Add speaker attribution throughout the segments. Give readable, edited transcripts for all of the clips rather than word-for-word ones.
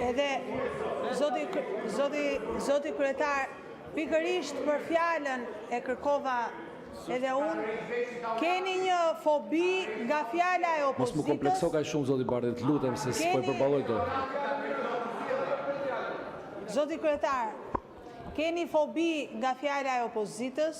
Speaker 1: Edhe zoti kryetar, pikërisht për fjalën e kërkova edhe unë, keni një fobi nga fjala e opozitës.
Speaker 2: Mos më komplekso kaq shumë zoti Bardhi, të lutem se s'po e përballoj dot.
Speaker 1: Zoti kryetar, keni fobi nga fjala e opozitës,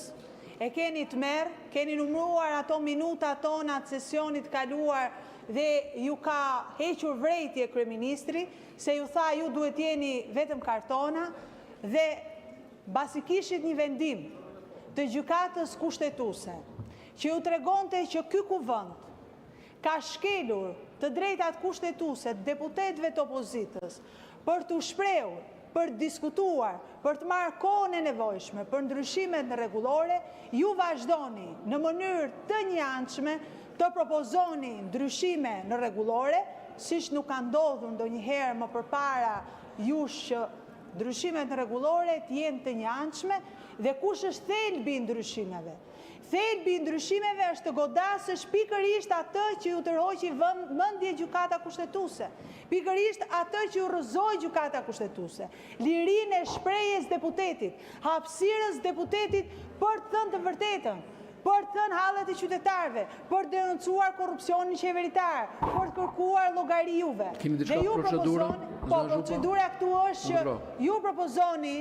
Speaker 1: e keni tmerr, keni numëruar ato minuta tona të sesionit kaluar dhe ju ka hequr vrejtje kryeministri, se ju tha ju duhet jeni vetëm kartona, dhe basi kishit një vendim të gjykatës kushtetuese, që ju tregonte që ky kuvend ka shkelur të drejtat kushtetuese të deputetëve të opozitës për të shprehur, për të diskutuar, për të marrë kohën e nevojshme për ndryshimet rregullore, ju vazhdoni në mënyrë të njëanshme të propozoni ndryshime në rregullore, siç nuk ka ndodhur ndonjëherë më përpara jush që ndryshimet rregullore të jenë të njëanshme, dhe kush është thelbi i ndryshimeve? Thelbi i ndryshimeve është të godasësh pikërisht atë që ju tërhoqi mendje gjykata kushtetuese, pikërisht atë që ju rrëzoi gjykata kushtetuese, lirinë e shprehjes deputetit, hapësirës deputetit për të thënë të vërtetën, për të thënë hallet e qytetarëve, për të denoncuar korrupsionin qeveritar, për të kërkuar llogari juve.
Speaker 2: Keni diçka procedurë?
Speaker 1: Po, procedura këtu është që ju propozoni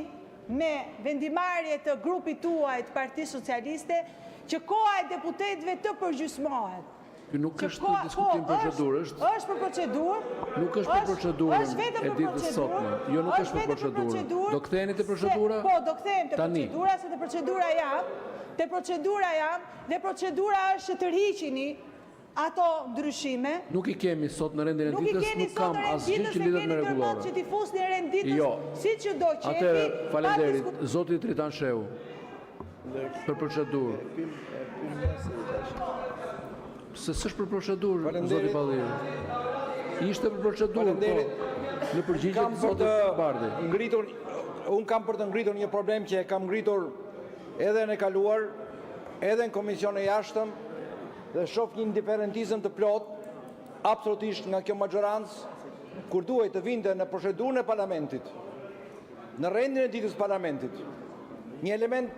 Speaker 1: me vendimarrje të grupit tuaj të Partisë Socialiste që koha e deputetëve të përgjysmohet.
Speaker 2: Nuk është diskutim procedurë,
Speaker 1: është për procedurë.
Speaker 2: Nuk është për procedurën
Speaker 1: është vetëm
Speaker 2: e
Speaker 1: për
Speaker 2: ditës sotme. Jo, nuk është për procedurën. Do ktheheni te procedura?
Speaker 1: Po, do kthehem te procedura, se te procedura jam, dhe procedura është që të rriqini ato ndryshime.
Speaker 2: Nuk i kemi sot në rendin e ditës, nuk kam asgjë që lidhet me rregullore.
Speaker 1: Që t'i fusni rend ditës, siç ju do qefi.
Speaker 2: Atëherë, faleminderit, zoti Tritan Shehu. Për procedurë. Se s'është për procedurë, zoti Balliu. Ishte për procedurë, po. Në përgjigje të zotit Bardhi.
Speaker 3: Unë kam për të ngritur një problem që e kam ngritur edhe në kaluar, edhe në komision e jashtëm, dhe shoh një indiferentizëm të plot, absolutisht nga kjo majorancë, kur duhet të vinte në procedurën e parlamentit, në rendin e ditës parlamentit, një element